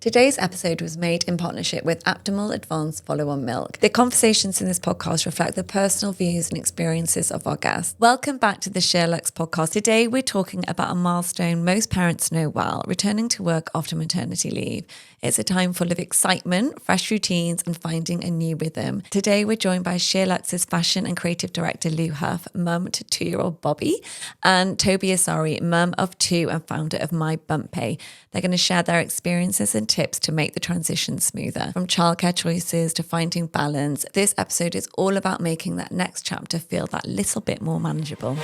Today's episode was made in partnership with Optimal Advanced Follow-On Milk. The conversations in this podcast reflect the personal views and experiences of our guests. Welcome back to the SheerLuxe podcast. Today we're talking about a milestone most parents know well, returning to work after maternity leave. It's a time full of excitement, fresh routines, and finding a new rhythm. Today we're joined by SheerLuxe's fashion and creative director Lou Hough, mum to 2-year-old Bobby, and Tobi Asare, mum of 2 and founder of My Bump Pay. They're going to share their experiences and tips to make the transition smoother. From childcare choices to finding balance, this episode is all about making that next chapter feel that little bit more manageable.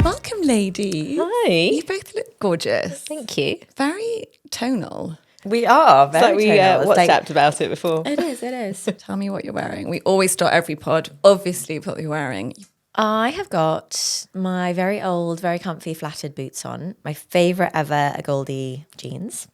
Welcome, ladies. Hi. You both look gorgeous. Thank you. Very tonal. We are very we WhatsApped about it before. It is. Tell me what you're wearing. We always start every pod, obviously, what you're wearing. I have got my very old, very comfy flattered boots on. My favourite ever, a Goldie jeans.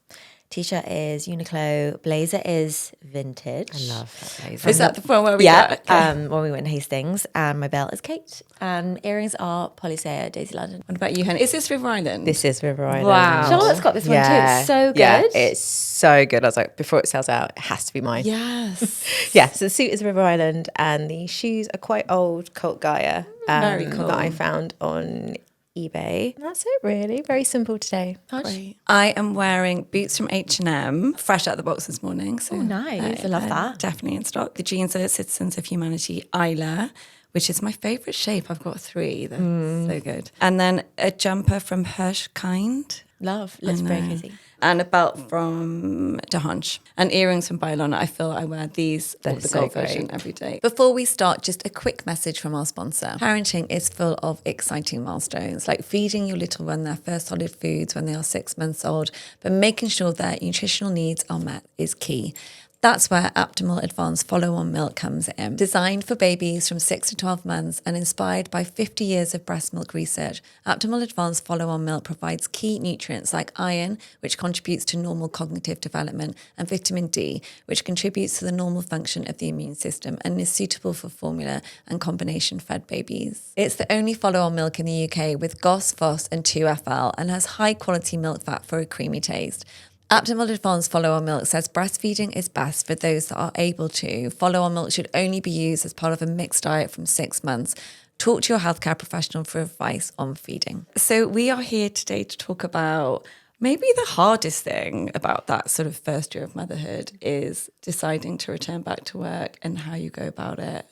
T-shirt is Uniqlo. Blazer is vintage. I love that blazer. Is that the one where we when we went in Hastings. And my belt is Kate. And earrings are Polysea, Daisy London. What about you, Henny? Is this River Island? This is River Island. Wow. Charlotte's got this one too. It's so good. Yeah, it's so good. I was like, before it sells out, it has to be mine. Yes. Yeah, so the suit is River Island and the shoes are quite old Colt Gaia Very cool. that I found on eBay. That's it really. Very simple today. Great. I am wearing boots from H&M, fresh out of the box this morning. So nice. I love that. Definitely in stock. The jeans are Citizens of Humanity Isla, which is my favourite shape. I've got 3. They're so good. And then a jumper from Hirsch Kind. Love. Looks very cozy. And a belt from Hodge. And earrings from Bylon. I feel I wear these or the so gold great. version every day. Before we start, just a quick message from our sponsor. Parenting is full of exciting milestones, like feeding your little one their first solid foods when they are 6 months old, but making sure their nutritional needs are met is key. That's where Optimal Advanced Follow-On Milk comes in. Designed for babies from 6 to 12 months and inspired by 50 years of breast milk research, Optimal Advanced Follow-On Milk provides key nutrients like iron, which contributes to normal cognitive development, and vitamin D, which contributes to the normal function of the immune system and is suitable for formula and combination-fed babies. It's the only follow-on milk in the UK with GOS, FOS and 2FL and has high-quality milk fat for a creamy taste. Optimal Advanced Follow-On Milk says breastfeeding is best for those that are able to. Follow-on milk should only be used as part of a mixed diet from 6 months. Talk to your healthcare professional for advice on feeding. So we are here today to talk about maybe the hardest thing about that sort of first year of motherhood is deciding to return back to work and how you go about it.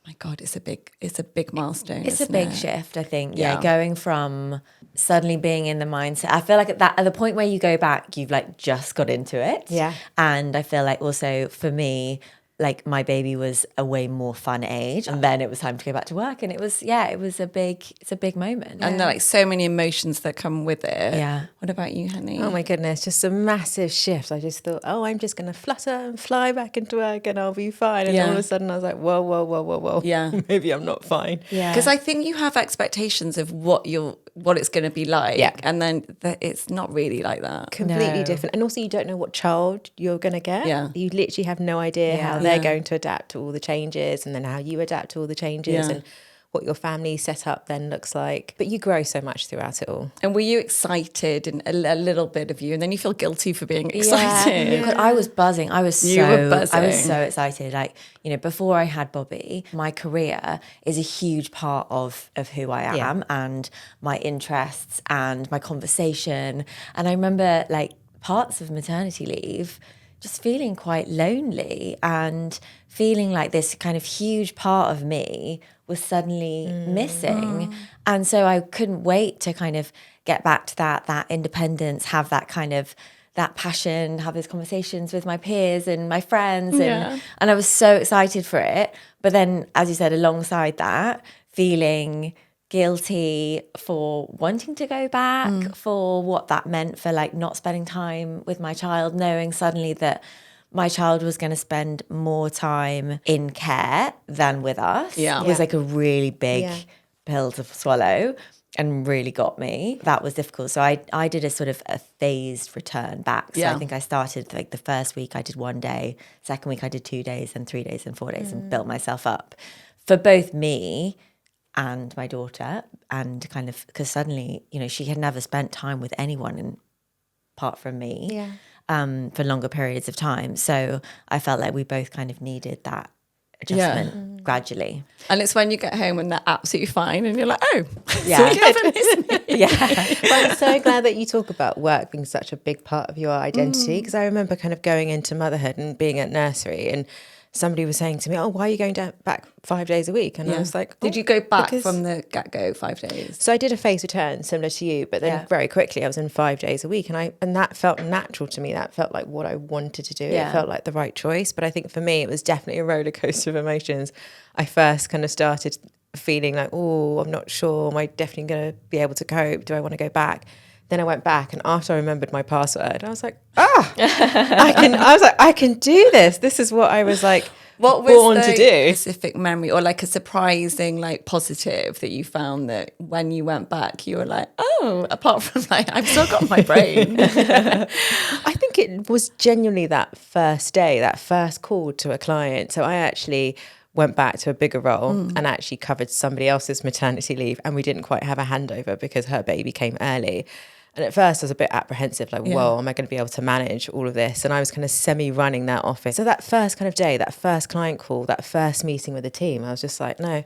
My God, it's a big milestone. It's a big shift, I think. Yeah. Going from suddenly being in the mindset. I feel like at the point where you go back, you've like just got into it. Yeah. And I feel like also for me, like my baby was a way more fun age, and then it was time to go back to work, and it's a big moment. And there are like so many emotions that come with it. Yeah. What about you, honey? Oh my goodness, just a massive shift. I just thought, I'm just going to flutter and fly back into work and I'll be fine. And all of a sudden I was like, whoa. Yeah. Maybe I'm not fine. Yeah. Because I think you have expectations of what it's going to be like. Yeah. And then it's not really like that. Completely No. different. And also you don't know what child you're going to get. Yeah. You literally have no idea how they're Yeah. going to adapt to all the changes and then how you adapt to all the changes and what your family setup then looks like. But you grow so much throughout it all. And were you excited and a little bit of you? And then you feel guilty for being excited. Yeah. God, I was buzzing. I was You were buzzing. I was so excited. Like, before I had Bobby, my career is a huge part of who I am and my interests and my conversation. And I remember like parts of maternity leave just feeling quite lonely and feeling like this kind of huge part of me was suddenly missing. And so I couldn't wait to kind of get back to that independence, have that kind of that passion, have those conversations with my peers and my friends. And I was so excited for it. But then, as you said, alongside that, feeling guilty for wanting to go back, for what that meant for like not spending time with my child, knowing suddenly that my child was going to spend more time in care than with us. It was like a really big pill to swallow and really got me. That was difficult. So I did a sort of a phased return back. So I think I started like the first week I did 1 day, second week I did 2 days and 3 days and 4 days and built myself up. For both me and my daughter, and kind of, because suddenly, you know, she had never spent time with anyone apart from me for longer periods of time. So I felt like we both kind of needed that adjustment gradually. And it's when you get home and they're absolutely fine and you're like, oh, Yeah. But I'm so glad that you talk about work being such a big part of your identity, because I remember kind of going into motherhood and being at nursery, and somebody was saying to me, oh, why are you going back 5 days a week? And I was like, did you go back from the get-go 5 days? So I did a phase return similar to you, but then very quickly I was in 5 days a week, and that felt natural to me. That felt like what I wanted to do. It felt like the right choice. But I think for me, it was definitely a roller coaster of emotions. I first kind of started feeling like, oh, I'm not sure. Am I definitely going to be able to cope? Do I want to go back? Then I went back, and after I remembered my password, I was like, I can do this. This is what I was like, what was born the to do. specific memory, or like a surprising, like positive that you found that when you went back, you were like, oh, apart from like, I've still got my brain. I think it was genuinely that first day, that first call to a client. So I actually went back to a bigger role and actually covered somebody else's maternity leave, and we didn't quite have a handover because her baby came early. And at first I was a bit apprehensive, like, whoa, am I going to be able to manage all of this? And I was kind of semi-running that office. So that first kind of day, that first client call, that first meeting with the team, I was just like, no,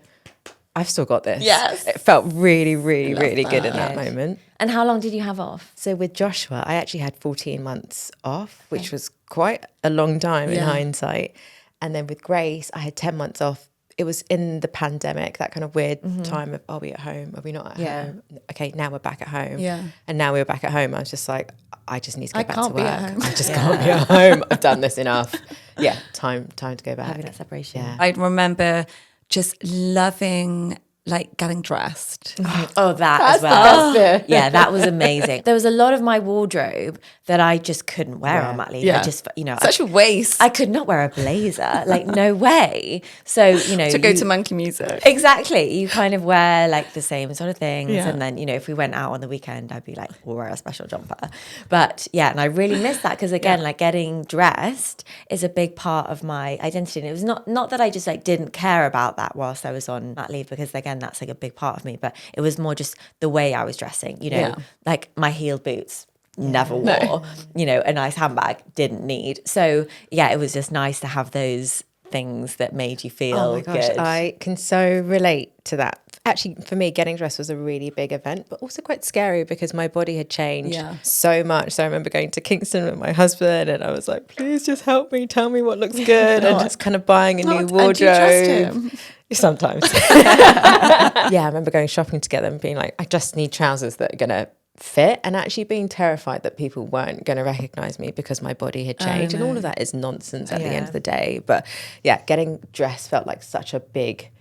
I've still got this. Yes. It felt really, really, really good in that moment. And how long did you have off? So with Joshua, I actually had 14 months off, which was quite a long time in hindsight. And then with Grace, I had 10 months off. It was in the pandemic, that kind of weird time of, are we at home? Are we not at home? Okay, now we're back at home. Yeah. And now we were back at home. I was just like, I just need to go back to can't be work. at home. I just can't be at home. I've done this enough. Yeah, time to go back. Having that separation. Yeah. I remember just loving like getting dressed. Oh, that as well. Yeah, that was amazing. There was a lot of my wardrobe that I just couldn't wear on mat leave. Yeah. I just, you know, Such a waste. I could not wear a blazer, like no way. So, you know, to go to monkey music. Exactly. You kind of wear like the same sort of things. Yeah. And then, you know, if we went out on the weekend, I'd be like, we'll wear a special jumper. But yeah, and I really miss that because again, like getting dressed is a big part of my identity. And it was not that I just like didn't care about that whilst I was on mat leave, because again, that's like a big part of me, but it was more just the way I was dressing, you know, like my heeled boots. Never wore, you know, a nice handbag, didn't need. So yeah, it was just nice to have those things that made you feel good. I can so relate to that. Actually, for me, getting dressed was a really big event, but also quite scary because my body had changed so much. So I remember going to Kingston with my husband and I was like, please just help me, tell me what looks good, and just kind of buying a new wardrobe. And do you trust him? Sometimes. Yeah, I remember going shopping together and being like, I just need trousers that are going to fit, and actually being terrified that people weren't going to recognize me because my body had changed. And all of that is nonsense at the end of the day. But yeah, getting dressed felt like such a big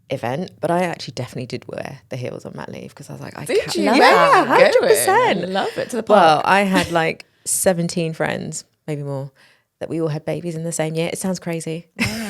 event. But I actually definitely did wear the heels on mat leave because I was like, Did you? Yeah, 100%. I love it to the park. Well, I had like 17 friends, maybe more, that we all had babies in the same year. It sounds crazy.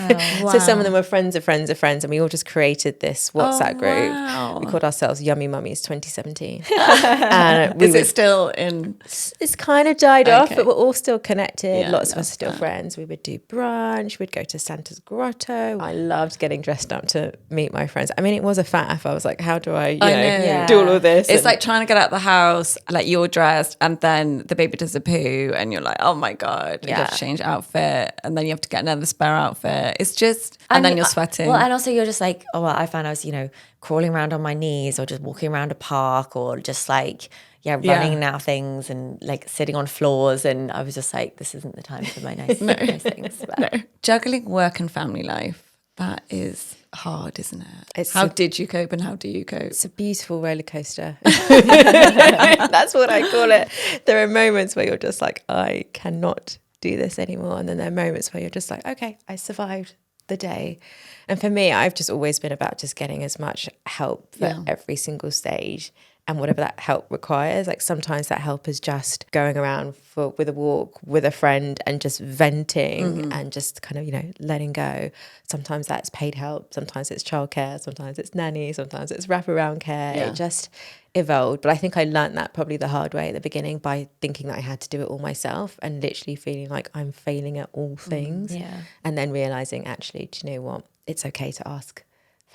Wow. So some of them were friends of friends of friends, and we all just created this WhatsApp group. Wow. We called ourselves Yummy Mummies 2017. And Is it still in? It's kind of died off, Okay. but we're all still connected. Yeah, Lots of I us are still love that. friends. We would do brunch. We'd go to Santa's Grotto. I loved getting dressed up to meet my friends. I mean, it was a faff. I was like, how do I, know. do all of this? It's And- like trying to get out the house, like you're dressed, and then the baby does a poo, and you're like, oh my God, you have to change outfit, and then you have to get another spare outfit. It's just, and then you're sweating. Well, and also you're just like, oh, well, I found I was, you know, crawling around on my knees or just walking around a park or just like, running out things and like sitting on floors. And I was just like, this isn't the time for my nice, nice things. But. Juggling work and family life, that is hard, isn't it? How did you cope and how do you cope? It's a beautiful roller coaster. That's what I call it. There are moments where you're just like, I cannot do this anymore. And then there are moments where you're just like, okay, I survived the day. And for me, I've just always been about just getting as much help for every single stage and whatever that help requires. Like sometimes that help is just going around with a walk with a friend and just venting and just kind of, you know, letting go. Sometimes that's paid help. Sometimes it's childcare. Sometimes it's nanny. Sometimes it's wraparound care. Yeah. It just evolved. But I think I learned that probably the hard way at the beginning by thinking that I had to do it all myself and literally feeling like I'm failing at all things. Yeah. And then realizing actually, do you know what? It's okay to ask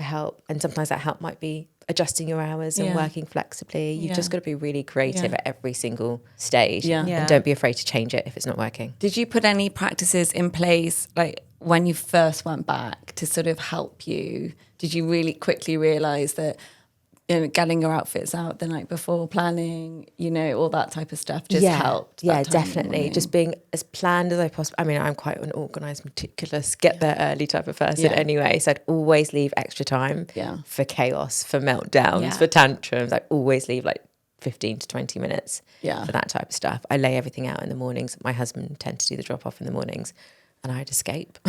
for help. And sometimes that help might be adjusting your hours and working flexibly. You've just got to be really creative at every single stage. And don't be afraid to change it if it's not working. Did you put any practices in place, like when you first went back, to sort of help you? Did you really quickly realise that, you know, getting your outfits out the night before, planning, you know, all that type of stuff just helped? Yeah, definitely. Just being as planned as I possibly. I mean, I'm quite an organised, meticulous, get there early type of person anyway. So I'd always leave extra time for chaos, for meltdowns, for tantrums. I always leave like 15 to 20 minutes for that type of stuff. I lay everything out in the mornings. My husband tends to do the drop off in the mornings, and I'd escape.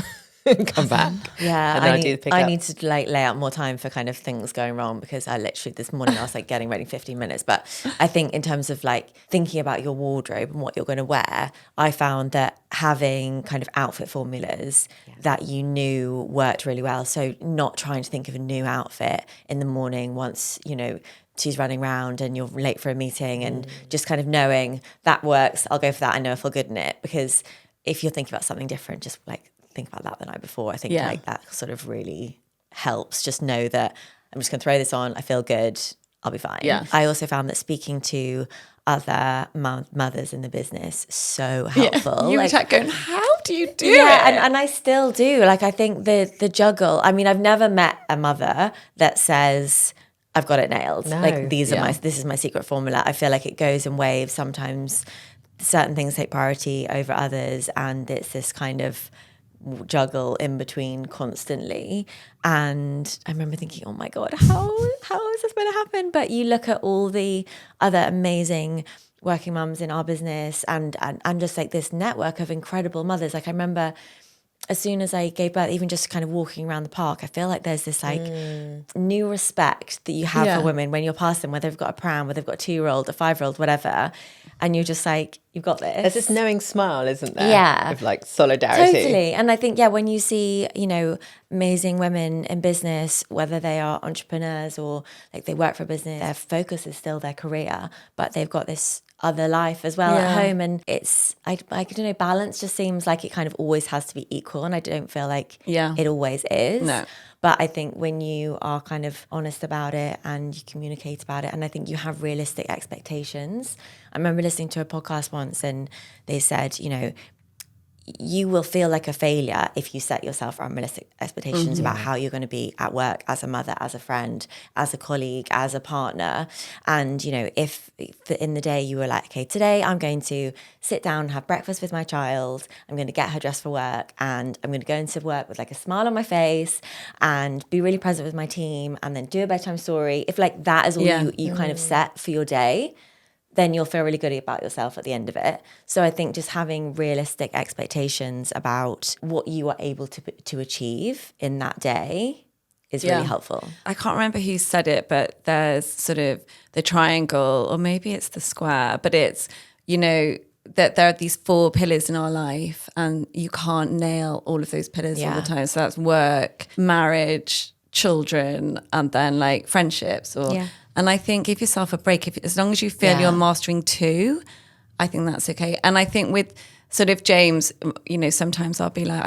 Come back. Yeah, and then I need to like lay out more time for kind of things going wrong, because I literally this morning I was like getting ready 15 minutes. But I think in terms of like thinking about your wardrobe and what you're going to wear, I found that having kind of outfit formulas that you knew worked really well. So not trying to think of a new outfit in the morning once, you know, she's running around and you're late for a meeting, and just kind of knowing that works. I'll go for that. I know I feel good in it. Because if you're thinking about something different, just like think about that the night before. I think like that sort of really helps. Just know that I'm just going to throw this on. I feel good. I'll be fine. Yeah. I also found that speaking to other mothers in the business so helpful. You were going, how do you do it? And I still do. Like, I think the juggle. I mean, I've never met a mother that says, I've got it nailed. No. Like, this is my secret formula. I feel like it goes in waves. Sometimes certain things take priority over others, and it's this kind of juggle in between constantly. And I remember thinking, oh my God, how is this going to happen? But you look at all the other amazing working mums in our business, and just like this network of incredible mothers. Like, I remember as soon as I gave birth, even just kind of walking around the park, I feel like there's this like new respect that you have for women when you're past them, whether they've got a pram, whether they've got a 2-year-old, a 5-year-old, whatever. And you're just like, you've got this. There's this knowing smile, isn't there? Yeah. Of like solidarity. Totally. And I think, when you see, you know, amazing women in business, whether they are entrepreneurs or like they work for a business, their focus is still their career, but they've got this other life as well at home. And it's, I don't know, balance just seems like it kind of always has to be equal. And I don't feel like it always is. No. But I think when you are kind of honest about it and you communicate about it, and I think you have realistic expectations. I remember listening to a podcast once, and they said, you know, you will feel like a failure if you set yourself unrealistic expectations about how you're going to be at work, as a mother, as a friend, as a colleague, as a partner. And, you know, if in the day you were like, okay, today I'm going to sit down and have breakfast with my child, I'm going to get her dressed for work, and I'm going to go into work with like a smile on my face and be really present with my team, and then do a bedtime story. If like that is all you kind of set for your day, then you'll feel really good about yourself at the end of it. So I think just having realistic expectations about what you are able to achieve in that day is really helpful. I can't remember who said it, but there's sort of the triangle, or maybe it's the square, but it's, you know, that there are these 4 pillars in our life, and you can't nail all of those pillars all the time. So that's work, marriage, children, and then like friendships and I think give yourself a break. As long as you feel you're mastering 2, I think that's okay. And I think with sort of James, you know, sometimes I'll be like,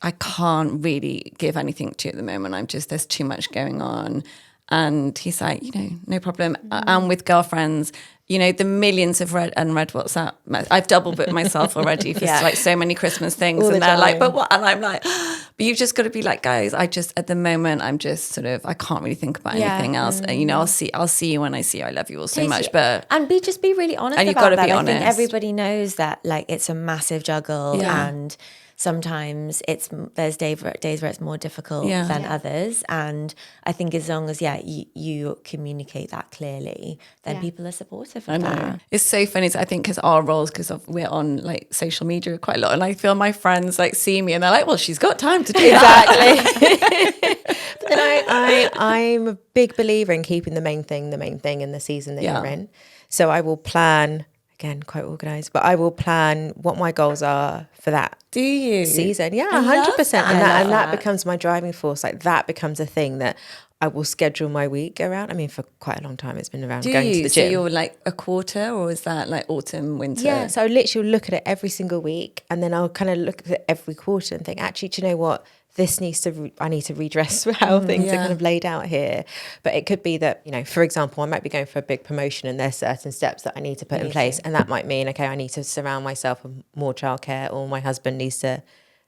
I can't really give anything to you at the moment. there's too much going on. And he's like, you know, no problem. And with girlfriends, you know, the millions of read WhatsApp. I've double booked myself already for like so many Christmas things. All and the they're time. like, but what? And I'm like, but you've just got to be like, guys, at the moment, I'm just sort of, I can't really think about anything else. You know, I'll see you when I see you. I love you all so much. But and just be really honest and about you've got to that. be I honest. think everybody knows that like it's a massive juggle, and sometimes there's days where it's more difficult than others. And I think as long as you communicate that clearly, then people are supportive of that. It's so funny, I think, because our roles, because we're on like social media quite a lot, and I feel my friends like see me and they're like, well, she's got time to do that. But then I'm a big believer in keeping the main thing in the season that you're in. So I will plan, again, quite organised, but I will plan what my goals are for that Do you? season. Yeah, 100%. And that becomes my driving force. Like that becomes a thing that I will schedule my week around. I mean, for quite a long time, it's been around going to the gym. So you're like a quarter, or is that like autumn, winter? Yeah, so I literally look at it every single week, and then I'll kind of look at it every quarter and think, actually, do you know what? I need to redress how things are kind of laid out here. But it could be that, you know, for example, I might be going for a big promotion and there's certain steps that I need to put in place. And that might mean, okay, I need to surround myself with more childcare, or my husband needs to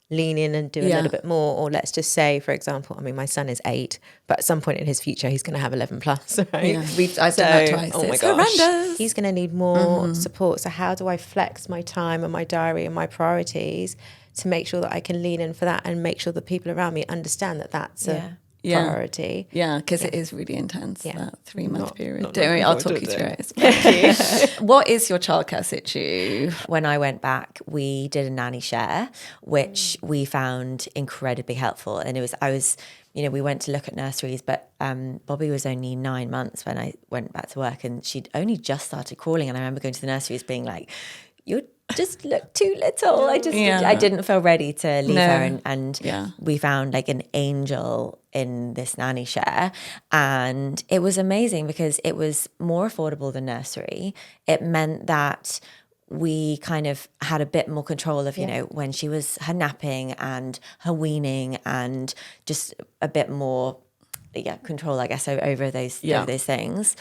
lean in and do a little bit more. Or let's just say, for example, I mean, my son is 8, but at some point in his future, he's going to have 11 plus, right? Yeah, I've done that twice. Oh my It's gosh. horrendous. He's going to need more support. So how do I flex my time and my diary and my priorities to make sure that I can lean in for that and make sure that people around me understand that that's a priority? Yeah, because it is really intense, that 3-month period. not Don't worry, I'll talk you through it. What is your childcare situ? When I went back, we did a nanny share, which we found incredibly helpful. And we went to look at nurseries, but Bobby was only 9 months when I went back to work, and she'd only just started crawling. And I remember going to the nurseries being like, you just look too little. I didn't feel ready to leave her. And we found like an angel in this nanny share. And it was amazing because it was more affordable than nursery. It meant that we kind of had a bit more control of, you know, when she was her napping and her weaning, and just a bit more control, I guess, over those things.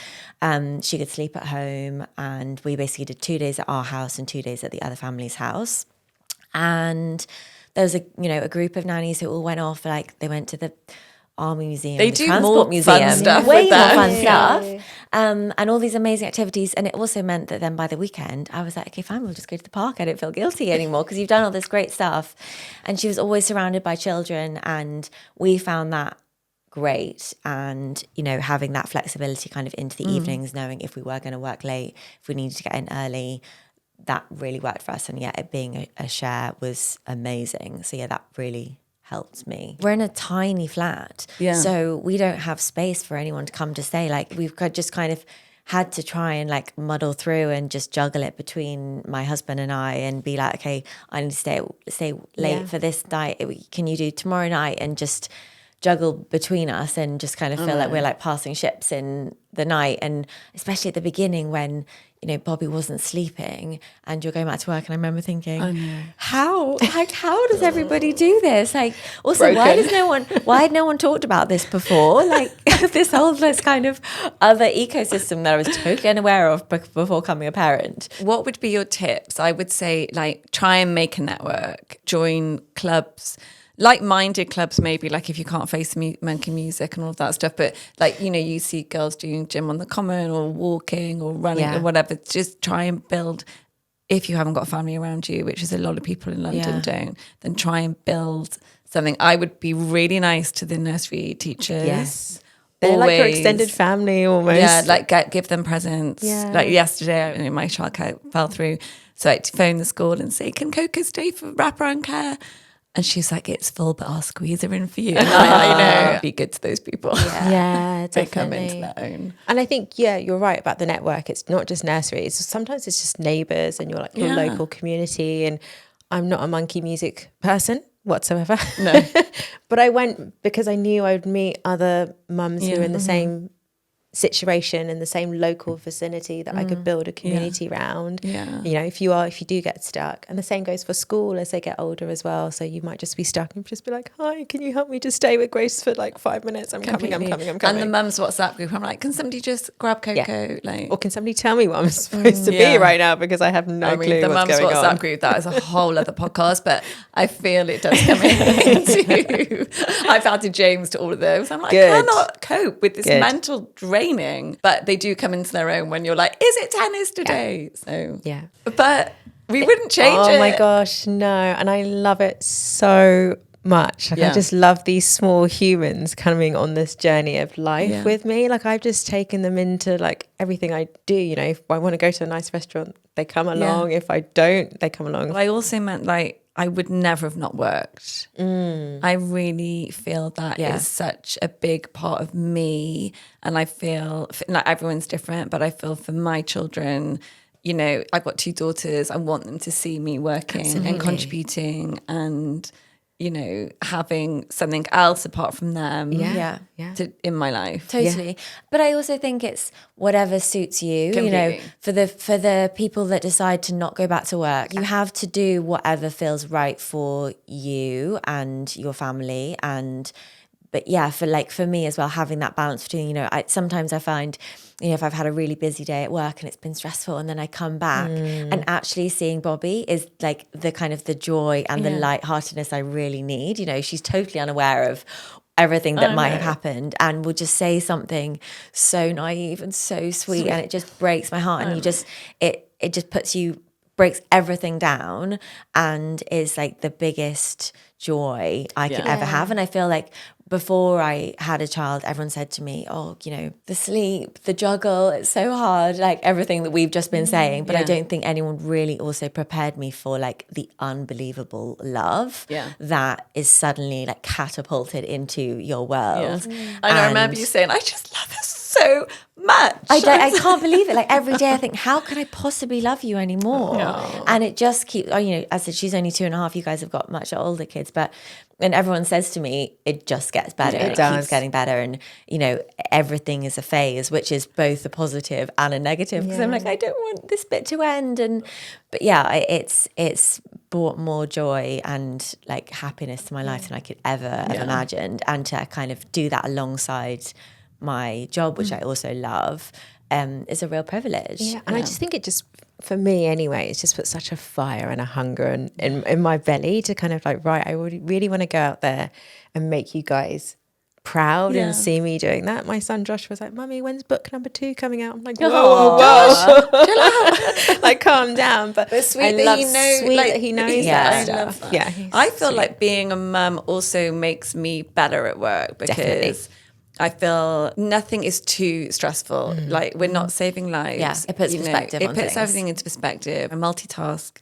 She could sleep at home, and we basically did 2 days at our house and 2 days at the other family's house. And there was a group of nannies who all went off, like they went to the Army Museum, they the do Transport more Museum, fun stuff way with more them. fun stuff, and all these amazing activities. And it also meant that then by the weekend, I was like, okay, fine, we'll just go to the park. I don't feel guilty anymore because you've done all this great stuff. And she was always surrounded by children, and we found that great. And, you know, having that flexibility kind of into the evenings, knowing if we were going to work late, if we needed to get in early, that really worked for us. And it being a share was amazing. So that really helped me. We're in a tiny flat, so we don't have space for anyone to come to stay. Like, we've just kind of had to try and like muddle through and just juggle it between my husband and I, and be like, okay, I need to stay late for this night. Can you do tomorrow night? And just juggle between us and just kind of feel like we're like passing ships in the night. And especially at the beginning when, you know, Bobby wasn't sleeping and you're going back to work, and I remember thinking, how does everybody do this? Like, also, why had no one talked about this before? Like, this kind of other ecosystem that I was totally unaware of before becoming a parent. What would be your tips? I would say, like, try and make a network, join clubs, like-minded clubs, maybe, like if you can't face monkey music and all of that stuff, but like, you know, you see girls doing gym on the common or walking or running or whatever. Just try and build, if you haven't got family around you, which is a lot of people in London don't, then try and build something. I would be really nice to the nursery teachers. They're like your extended family almost. Yeah, like give them presents. Like yesterday, my childcare fell through, so I had to phone the school and say, can Coco stay for wraparound care? And she's like, it's full, but I'll squeeze her in for you. And I know, be good to those people. Yeah, definitely. They come into their own. And I think, you're right about the network. It's not just nurseries. Sometimes it's just neighbours and your local community. And I'm not a monkey music person whatsoever. No. But I went because I knew I would meet other mums who were in the same situation in the same local vicinity that I could build a community around. You know, if you do get stuck, and the same goes for school as they get older as well. So you might just be stuck and just be like, hi, can you help me just stay with Grace for like 5 minutes? I'm coming. And the mum's WhatsApp group, I'm like, can somebody just grab Coco? Like, or can somebody tell me what I'm supposed to be right now, because I have no clue the what's mum's going WhatsApp on. group, that is a whole other podcast, but I feel it does come into I've added James to all of those. I'm like, I cannot cope with this mental draining, but they do come into their own when you're like, is it tennis today? So but we wouldn't change it. Oh my gosh, no. And I love it so much. Like, I just love these small humans coming on this journey of life with me. Like, I've just taken them into like everything I do. You know, if I want to go to a nice restaurant, they come along. If I don't, they come along. But I also meant, like, I would never have not worked. I really feel that is such a big part of me. And I feel, like, everyone's different, but I feel for my children, you know, I've got 2 daughters. I want them to see me working and contributing and, you know, having something else apart from them in my life. Totally. But I also think it's whatever suits you. Completely. You know, for the people that decide to not go back to work, you have to do whatever feels right for you and your family. But yeah, for me as well, having that balance between, you know, sometimes I find, you know, if I've had a really busy day at work and it's been stressful, and then I come back and actually seeing Bobby is like the kind of the joy and the lightheartedness I really need. You know, she's totally unaware of everything that might have happened, and will just say something so naive and so sweet. And it just breaks my heart. And you just, it just breaks everything down, and is like the biggest joy I could ever have. And I feel like before I had a child, everyone said to me, oh, you know, the sleep, the juggle, it's so hard, like everything that we've just been saying. But I don't think anyone really also prepared me for like the unbelievable love that is suddenly like catapulted into your world. And I remember you saying, I just love her so much. I can't believe it. Like every day I think, how can I possibly love you anymore? And it just keeps, you know, as I said, she's only 2.5. You guys have got much older kids, and everyone says to me, it just gets better. It keeps getting better. And, you know, everything is a phase, which is both a positive and a negative. Because I'm like, I don't want this bit to end. But yeah, it's brought more joy and like happiness to my life than I could ever have imagined. And to kind of do that alongside my job, which I also love, is a real privilege. Yeah, and I just think it just, for me anyway, it's just put such a fire and a hunger in my belly to kind of like, right, I would really want to go out there and make you guys proud and see me doing that. My son Josh was like, Mummy, when's book number 2 coming out? I'm like, whoa, chill out. Like, calm down. But sweet that he knows, that he knows that stuff. I love that. Yeah, I feel like being a mum also makes me better at work, because I feel nothing is too stressful. Like, we're not saving lives. Yeah, it puts perspective on It puts things. everything into perspective. I multitask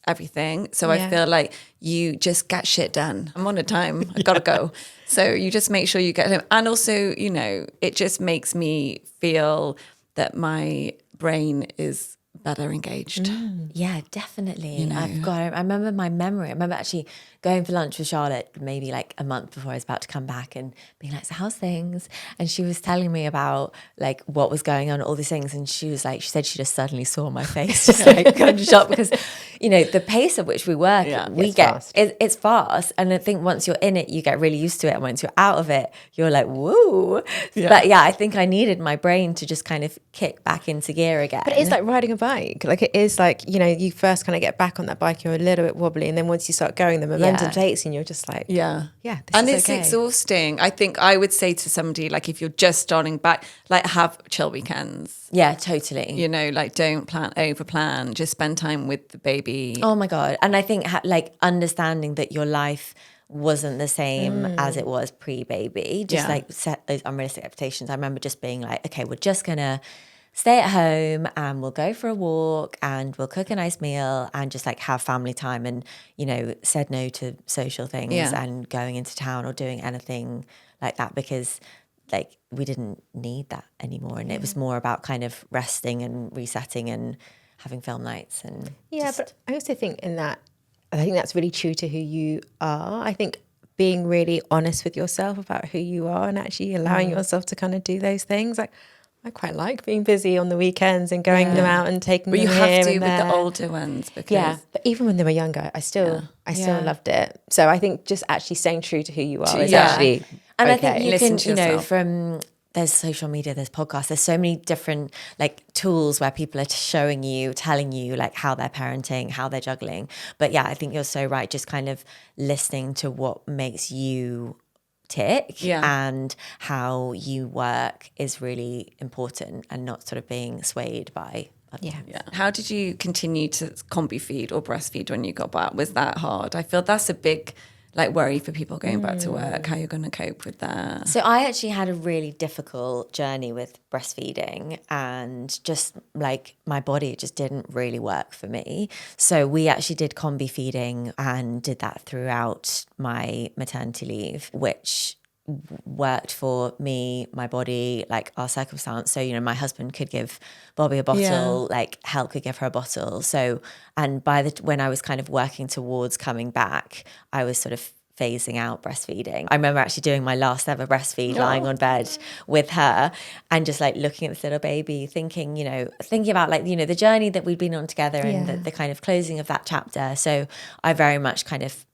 everything. So I feel like you just get shit done. I'm on a time. I gotta go. So you just make sure you get home. And also, you know, it just makes me feel that my brain is better engaged. Yeah, definitely. You know. I remember my memory. I remember actually going for lunch with Charlotte maybe like a month before I was about to come back, and being like, so how's things? And she was telling me about like what was going on, all these things. And she was like, she said she just suddenly saw my face just like kind of shocked, because, you know, the pace at which we work, it's fast. And I think once you're in it, you get really used to it. And once you're out of it, you're like, woo. But yeah, I think I needed my brain to just kind of kick back into gear again. But it's like riding a bike. Like, it is like, you know, you first kind of get back on that bike, you're a little bit wobbly, and then once you start going, the momentum takes, and you're just like, It's exhausting. I think I would say to somebody, like, if you're just starting back, like, have chill weekends. Yeah, totally. You know, like, don't over plan. Just spend time with the baby. Oh my God. And I think like understanding that your life wasn't the same as it was pre-baby, just like set those unrealistic expectations. I remember just being like, okay, we're just gonna stay at home and we'll go for a walk and we'll cook a nice meal and just like have family time, and, you know, said no to social things and going into town or doing anything like that, because like we didn't need that anymore. And it was more about kind of resting and resetting and having film nights. And but I also think I think that's really true to who you are. I think being really honest with yourself about who you are and actually allowing yourself to kind of do those things. Like, I quite like being busy on the weekends and going them out and taking them here and there. But you have to with the older ones, because but even when they were younger, I still loved it. So I think just actually staying true to who you are is actually and okay. I think you Listen can, to you know, yourself. there's social media, there's podcasts, there's so many different like tools where people are showing you, telling you like how they're parenting, how they're juggling. But yeah, I think you're so right. Just kind of listening to what makes you tick and how you work is really important, and not sort of being swayed by How did you continue to combi feed or breastfeed when you got back? Was that hard? I feel that's a big like worry for people going back to work, how you're going to cope with that. So I actually had a really difficult journey with breastfeeding, and just like my body just didn't really work for me. So we actually did combi feeding and did that throughout my maternity leave, which worked for me, my body, like our circumstance. So, you know, my husband could give Bobby a bottle, like Help could give her a bottle. So, and when I was kind of working towards coming back, I was sort of phasing out breastfeeding. I remember actually doing my last ever breastfeed, lying on bed with her and just like looking at this little baby, thinking about like, the journey that we'd been on together and the kind of closing of that chapter. So I very much kind of,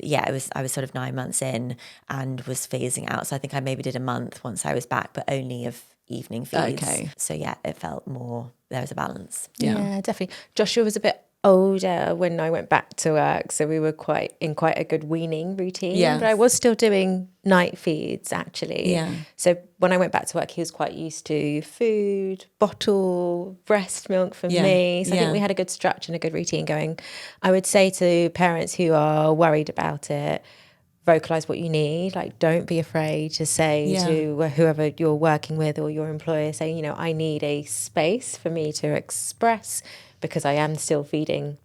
I was sort of 9 months in and was phasing out. So I think I maybe did a month once I was back, but only of evening feeds. Okay. So it felt more, there was a balance. Yeah, definitely. Joshua was a bit older when I went back to work, so we were in quite a good weaning routine. Yes. But I was still doing night feeds actually. Yeah. So when I went back to work, he was quite used to food, bottle, breast milk for me. So I think we had a good structure and a good routine going. I would say to parents who are worried about it, vocalize what you need. Like, don't be afraid to say to whoever you're working with or your employer, say, I need a space for me to express, because I am still feeding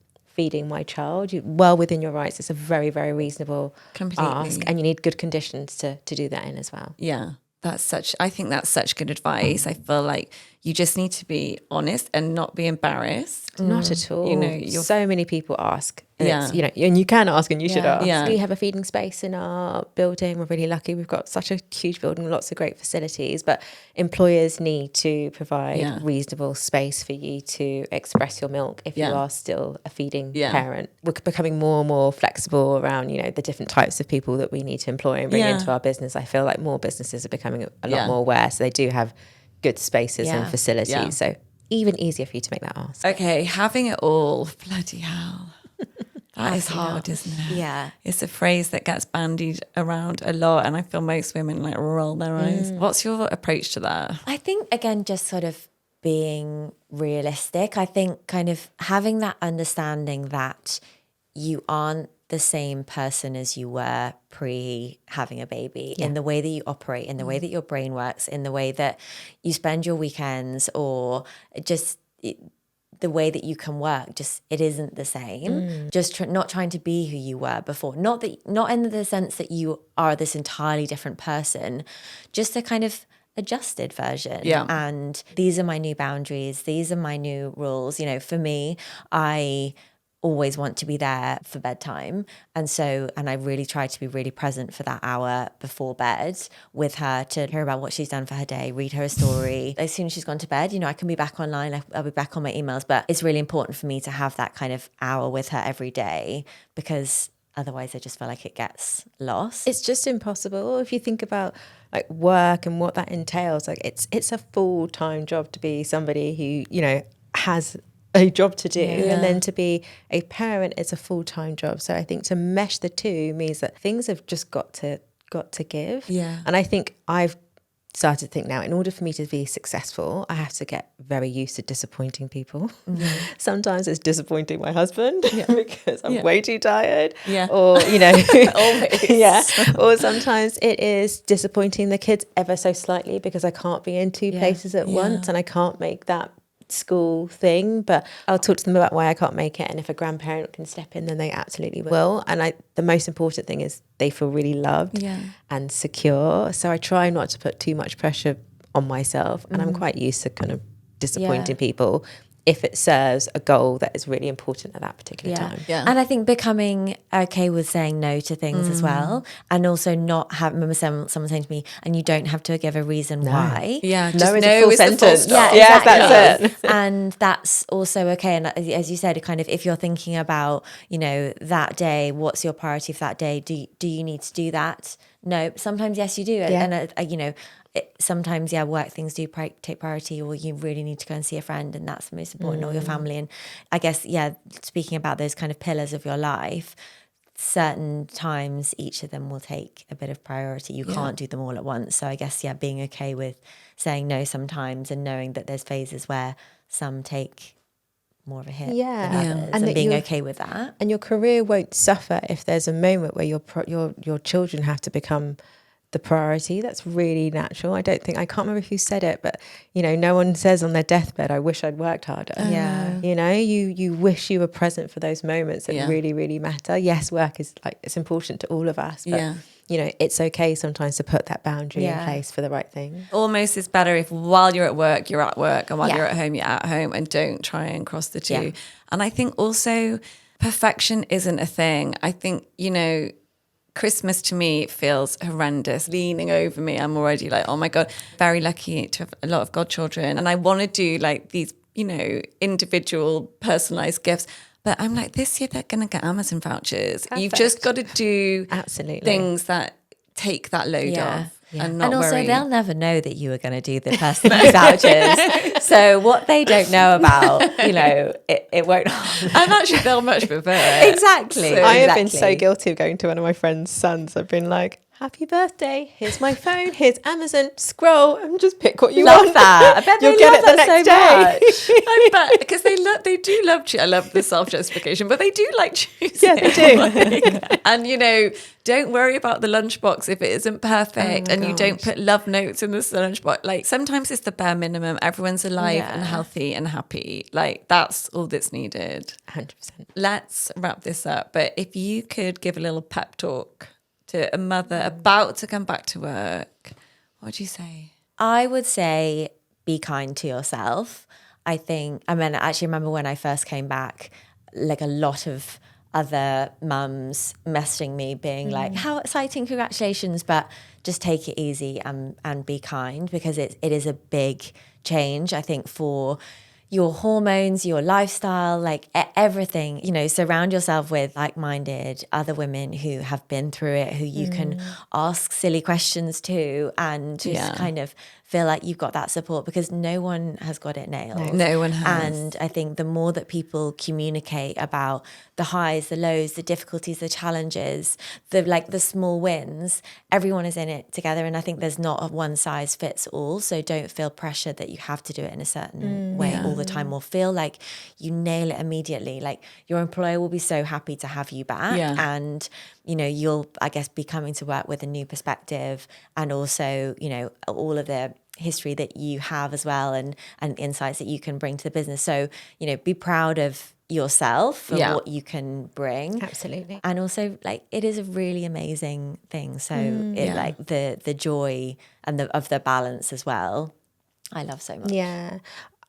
my child. Well within your rights. It's a very, very reasonable ask, and you need good conditions to do that in as well. Yeah, I think that's such good advice. I feel like you just need to be honest and not be embarrassed. Not at all. So many people ask. And it's, and you can ask and you should ask. Yeah. We have a feeding space in our building. We're really lucky. We've got such a huge building, lots of great facilities, but employers need to provide reasonable space for you to express your milk if you are still a feeding parent. We're becoming more and more flexible around, the different types of people that we need to employ and bring into our business. I feel like more businesses are becoming a lot more aware, so they do have good spaces and facilities. Yeah. So even easier for you to make that ask. Okay, having it all, bloody hell. That is hard, isn't it? Yeah. It's a phrase that gets bandied around a lot, and I feel most women like roll their eyes. What's your approach to that? I think, again, just sort of being realistic. I think kind of having that understanding that you aren't the same person as you were pre having a baby, in the way that you operate, in the way that your brain works, in the way that you spend your weekends, or just the way that you can work. Just it isn't the same. Just not trying to be who you were before. Not in the sense that you are this entirely different person, just a kind of adjusted version. Yeah. And these are my new boundaries. These are my new rules. For me, I always want to be there for bedtime. And I really try to be really present for that hour before bed with her, to hear about what she's done for her day, read her a story. As soon as she's gone to bed, I can be back online, I'll be back on my emails, but it's really important for me to have that kind of hour with her every day, because otherwise I just feel like it gets lost. It's just impossible if you think about like work and what that entails. Like it's a full-time job to be somebody who, has a job to do, and then to be a parent, it's a full-time job. So I think to mesh the two means that things have just got to give. Yeah. And I think I've started to think now, in order for me to be successful, I have to get very used to disappointing people. Sometimes it's disappointing my husband because I'm way too tired. Yeah. Or, Always. Or sometimes it is disappointing the kids ever so slightly because I can't be in two places at once, and I can't make that school thing, but I'll talk to them about why I can't make it, and if a grandparent can step in, then they absolutely will. And the most important thing is they feel really loved and secure. So I try not to put too much pressure on myself, and I'm quite used to kind of disappointing people if it serves a goal that is really important at that particular time. Yeah. And I think becoming okay with saying no to things as well, and also not have, remember someone saying to me, and you don't have to give a reason why. Yeah, No just is no a full is the full sentence. stop. Yeah, Exactly. That's it. And that's also okay. And as you said, kind of, if you're thinking about, that day, what's your priority for that day? Do you need to do that? No, sometimes yes, you do. And sometimes work things do take priority, or you really need to go and see a friend, and that's the most important, or your family. And I guess speaking about those kind of pillars of your life, certain times each of them will take a bit of priority. You can't do them all at once. So I guess being okay with saying no sometimes, and knowing that there's phases where some take more of a hit than others, and being okay with that. And your career won't suffer if there's a moment where your children have to become the priority. That's really natural. I can't remember who said it, but no one says on their deathbed, I wish I'd worked harder. You wish you were present for those moments that really, really matter. Yes, work is it's important to all of us, but it's okay sometimes to put that boundary in place for the right thing. Almost it's better if while you're at work, you're at work, and while you're at home, and don't try and cross the two. And I think also perfection isn't a thing. I think, Christmas to me feels horrendous, leaning over me. I'm already like, oh my God, very lucky to have a lot of godchildren. And I want to do like these, individual personalized gifts. But I'm like, this year they're going to get Amazon vouchers. Perfect. You've just got to do Absolutely things that take that load off. Yeah. And not also, worry. they'll never know that you were going to do the personalised vouchers. So what they don't know about, it won't harm. And actually, they'll much prefer it. Exactly. So- I have been so guilty of going to one of my friend's sons. I've been like, happy birthday, here's my phone, here's Amazon, scroll and just pick what you Love want. that. I bet You'll they get love it the that next so day. much. I bet, because they do love, I love the self-justification, but they do like choosing. Yeah, they do. And, don't worry about the lunchbox if it isn't perfect and you don't put love notes in the lunchbox. Like, sometimes it's the bare minimum. Everyone's alive and healthy and happy. Like, that's all that's needed. 100%. Let's wrap this up. But if you could give a little pep talk to a mother about to come back to work, what would you say? I would say be kind to yourself. I actually remember when I first came back, like a lot of other mums messaging me being like, how exciting, congratulations, but just take it easy and be kind, because it is a big change, I think, for your hormones, your lifestyle, like everything. Surround yourself with like-minded other women who have been through it, who you can ask silly questions to, and just kind of feel like you've got that support, because no one has got it nailed. No one has. And I think the more that people communicate about the highs, the lows, the difficulties, the challenges, the small wins, everyone is in it together. And I think there's not a one size fits all. So don't feel pressure that you have to do it in a certain way all the time, or feel like you nail it immediately. Like, your employer will be so happy to have you back. Yeah. And, you'll, I guess, be coming to work with a new perspective, and also, all of the history that you have as well, and insights that you can bring to the business. So, be proud of yourself and what you can bring. Absolutely. And also, like, it is a really amazing thing. So like the joy and of the balance as well, I love so much. Yeah.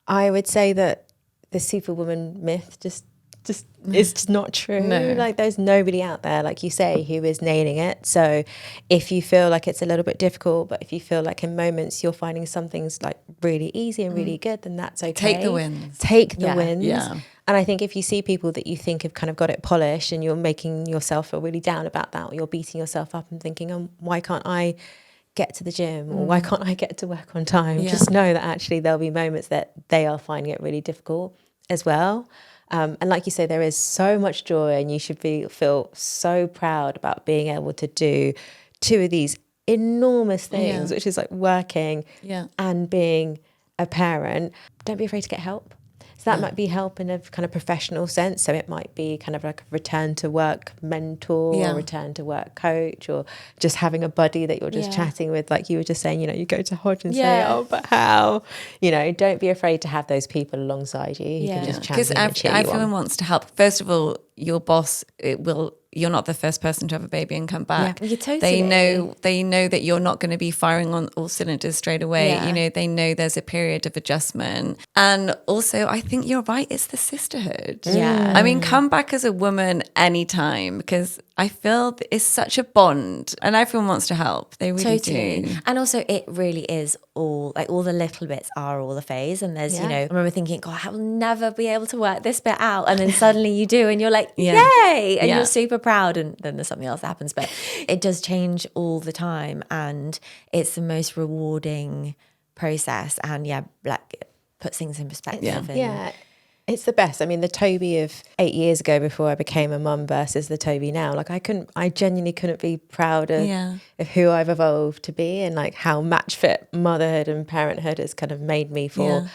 I would say that the superwoman myth just is just not true. No. Like, there's nobody out there, like you say, who is nailing it. So if you feel like it's a little bit difficult, but if you feel like in moments you're finding some things like really easy and really good, then that's okay. Take the wins. Take the wins. Yeah. And I think if you see people that you think have kind of got it polished, and you're making yourself feel really down about that, or you're beating yourself up and thinking, oh, why can't I get to the gym, or why can't I get to work on time? Yeah. Just know that actually there'll be moments that they are finding it really difficult as well. And like you say, there is so much joy, and you should feel so proud about being able to do two of these enormous things, which is like working and being a parent. Don't be afraid to get help. So that might be help in a kind of professional sense. So it might be kind of like a return to work mentor, or return to work coach, or just having a buddy that you're just chatting with. Like you were just saying, you go to Hodge and say, oh, but how? Don't be afraid to have those people alongside you. You can just champion and cheer you everyone on. wants to help. First of all, your boss you're not the first person to have a baby and come back. Yeah, totally. They know that you're not going to be firing on all cylinders straight away. Yeah. They know there's a period of adjustment. And also, I think you're right, it's the sisterhood. Yeah. I mean, come back as a woman anytime, because I feel it's such a bond, and everyone wants to help. They really do. And also, it really is all the little bits are all a phase. And there's, I remember thinking, God, I will never be able to work this bit out. And then suddenly you do, and you're like, yay! And you're super proud. And then there's something else that happens. But it does change all the time. And it's the most rewarding process. And like, puts things in perspective. Yeah. It's the best. I mean, the Tobi of 8 years ago before I became a mum versus the Tobi now, like I genuinely couldn't be prouder of who I've evolved to be, and like how match fit motherhood and parenthood has kind of made me for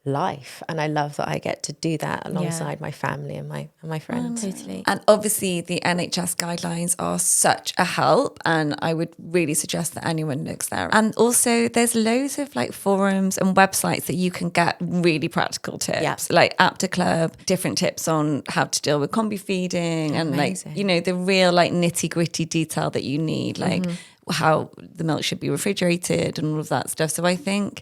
life. And I love that I get to do that alongside my family and my friends. Totally. And obviously the NHS guidelines are such a help, and I would really suggest that anyone looks there. And also there's loads of like forums and websites that you can get really practical tips, like Apta Club, different tips on how to deal with combi feeding, and like, the real like nitty gritty detail that you need, like how the milk should be refrigerated and all of that stuff. So I think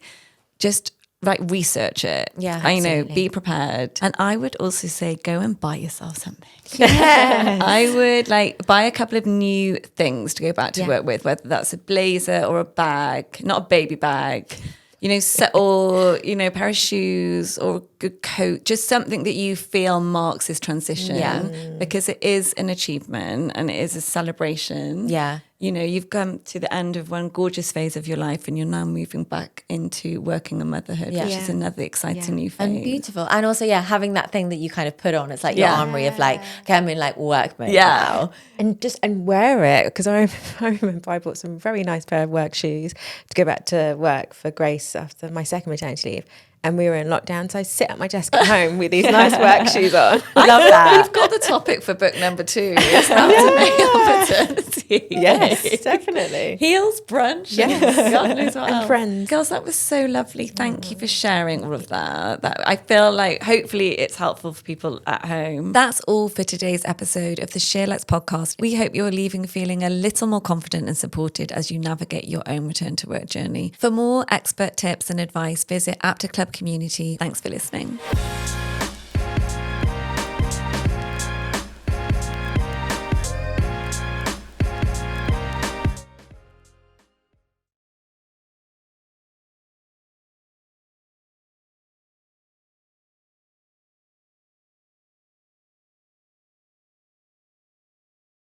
just like research it. Yeah, I know, absolutely. be prepared. And I would also say go and buy yourself something. Yeah. I would like buy a couple of new things to go back to Yeah. work with, whether that's a blazer or a bag, not a baby bag, you know, or, you know, a pair of shoes or a good coat, just something that you feel marks this transition. Yeah. Because it is an achievement and it is a celebration. Yeah. You know, you've come to the end of one gorgeous phase of your life and you're now moving back into working on motherhood, Yeah. which is another exciting new phase. And beautiful. And also, having that thing that you kind of put on. It's like your armory of like, okay, I'm in like work mode now. And wear it, because I remember I bought some very nice pair of work shoes to go back to work for Grace after my second maternity leave. And we were in lockdown, so I sit at my desk at home with these nice work shoes on. I love that. We've got the topic for book number 2. It's how to make your maternity. Yes, definitely. Heels, brunch, Yes. and God knows what And else. friends. Girls, that was so lovely. Thank you for sharing all of that. I feel like hopefully it's helpful for people at home. That's all for today's episode of the SheerLuxe podcast. We hope you're leaving feeling a little more confident and supported as you navigate your own return to work journey. For more expert tips and advice, visit Apta Club Community. Thanks for listening.